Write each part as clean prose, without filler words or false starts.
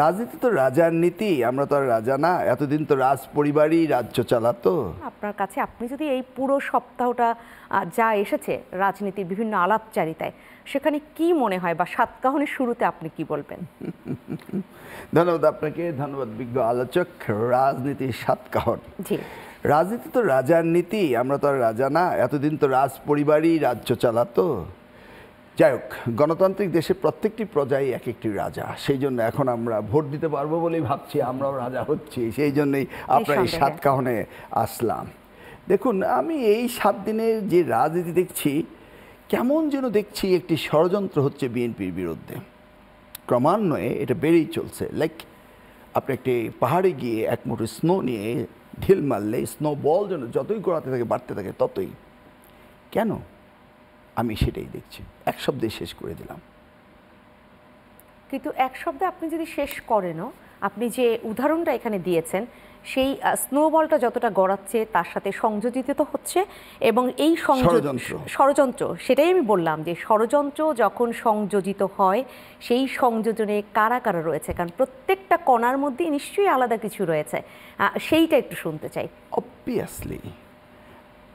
রাজনীতি তো রাজার নীতি, আমরা তো আর রাজা না। এতদিন তো রাজ পরিবারই রাজ্য চালাতো। আপনার কাছে আপনি যদি এই পুরো সপ্তাহটা যা এসেছে রাজনীতির বিভিন্ন আলাপচারিতায়, সেখানে কি মনে হয় বা সাতকাহনের শুরুতে আপনি কি বলবেন? ধন্যবাদ আপনাকে, ধন্যবাদ বিজ্ঞ আলোচক। রাজনীতির সাতকাহন। জি, রাজনীতি তো রাজার নীতি, আমরা তো আর রাজা না। এতদিন তো রাজ পরিবারই রাজ্য চালাতো। যাই হোক, গণতান্ত্রিক দেশে প্রত্যেকটি প্রজাই এক একটি রাজা। সেই জন্য এখন আমরা ভোট দিতে পারবো বলেই ভাবছি আমরাও রাজা হচ্ছি। সেই জন্যই আপনার এই সাতকাহনে আসলাম। দেখুন, আমি এই 7 দিনের যে রাজনীতি দেখছি, কেমন যেন দেখছি একটি ষড়যন্ত্র হচ্ছে বিএনপির বিরুদ্ধে। ক্রমান্বয়ে এটা বেড়েই চলছে। লাইক আপনি একটি পাহাড়ে গিয়ে এক মুঠো স্নো নিয়ে ঢিল মারলে স্নো বল যেন যতই গড়াতে থাকে বাড়তে থাকে ততই। কেন? আমি সেটাই দেখছি। এক শব্দে শেষ করে দিলাম। কিন্তু এক শব্দে আপনি যদি শেষ করেনও, আপনি যে উদাহরণটা এখানে দিয়েছেন, সেই স্নোবলটা যতটা গড়াচ্ছে তার সাথে সংযোজিত তো হচ্ছে, এবং এই ষড়যন্ত্র, সেটাই আমি বললাম যে ষড়যন্ত্র যখন সংযোজিত হয়, সেই সংযোজনে কারা কারা রয়েছে, কারণ প্রত্যেকটা কণার মধ্যেই নিশ্চয়ই আলাদা কিছু রয়েছে, সেইটা একটু শুনতে চাই। অবভিয়াসলি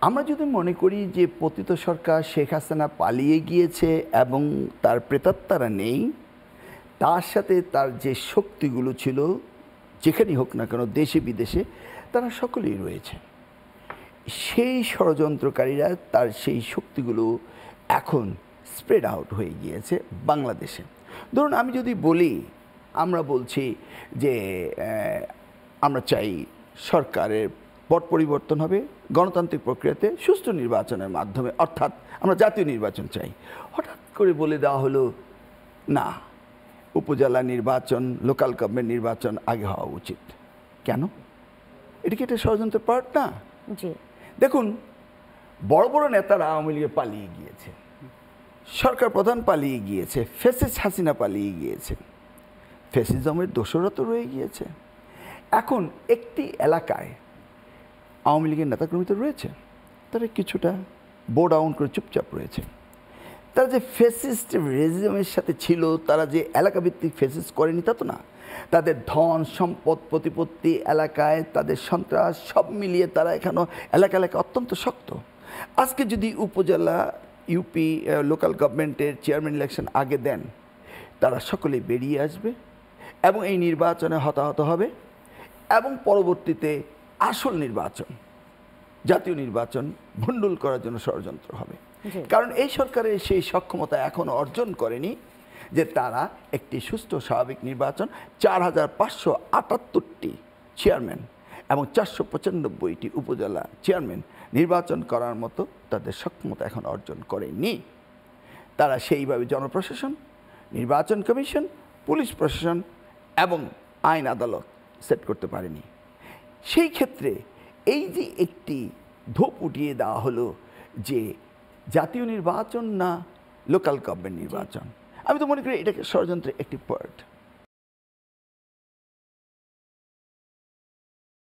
আমরা যদি মনে করি যে পতিত সরকার শেখ হাসিনা পালিয়ে গিয়েছে এবং তার প্রেতাত্মারা নেই, তার সাথে তার যে শক্তিগুলো ছিল যেখানেই হোক না কেন দেশে বিদেশে, তারা সকলেই রয়েছে। সেই ষড়যন্ত্রকারীরা তার সেই শক্তিগুলো এখন স্প্রেড আউট হয়ে গিয়েছে বাংলাদেশে। ধরুন, আমি যদি বলি, আমরা বলছি যে আমরা চাই সরকারের পট পরিবর্তন হবে গণতান্ত্রিক প্রক্রিয়াতে সুষ্ঠু নির্বাচনের মাধ্যমে, অর্থাৎ আমরা জাতীয় নির্বাচন চাই। হঠাৎ করে বলে দেওয়া হলো না, উপজেলা নির্বাচন, লোকাল গভর্নমেন্ট নির্বাচন আগে হওয়া উচিত। কেন? এটা কি একটা ষড়যন্ত্রের পার্ট না? জি, দেখুন, বড় বড় নেতারা আওয়ামী লীগে পালিয়ে গিয়েছে, সরকার প্রধান পালিয়ে গিয়েছে, ফ্যাসিস্ট হাসিনা পালিয়ে গিয়েছে, ফ্যাসিজমের দোসররা তো রয়ে গিয়েছে। এখন একটি এলাকায় আওয়ামী লীগের নেতাকর্মী তো রয়েছে, তারা কিছুটা বো ডাউন করে চুপচাপ রয়েছে। তারা যে ফ্যাসিস্ট রেজিমের সাথে ছিল, তারা যে এলাকাভিত্তিক ফ্যাসিস্ট করেনি তা তো না। তাদের ধন সম্পদ প্রতিপত্তি এলাকায় তাদের সন্ত্রাস সব মিলিয়ে তারা এখানেও এলাকা অত্যন্ত শক্ত। আজকে যদি উপজেলা ইউপি লোকাল গভর্নমেন্টের চেয়ারম্যান ইলেকশন আগে দেন, তারা সকলেই বেরিয়ে আসবে এবং এই নির্বাচনে হতাহত হবে এবং পরবর্তীতে আসল নির্বাচন, জাতীয় নির্বাচন ভণ্ডুল করার জন্য ষড়যন্ত্র হবে। কারণ এই সরকারের সেই সক্ষমতা এখনো অর্জন করেনি যে তারা একটি সুষ্ঠু স্বাভাবিক নির্বাচন, 4578টি চেয়ারম্যান এবং 495টি উপজেলা চেয়ারম্যান নির্বাচন করার মতো তাদের সক্ষমতা এখন অর্জন করেনি। তারা সেইভাবে জনপ্রশাসন, নির্বাচন কমিশন, পুলিশ প্রশাসন এবং আইন আদালত সেট করতে পারেনি। সেই ক্ষেত্রে এই যে একটি ধোপ উঠিয়ে দেওয়া হলো যে জাতীয় নির্বাচন না লোকাল গভর্নমেন্ট নির্বাচন, আমি তো মনে করি এটাকে ষড়যন্ত্রের একটি পার্ট।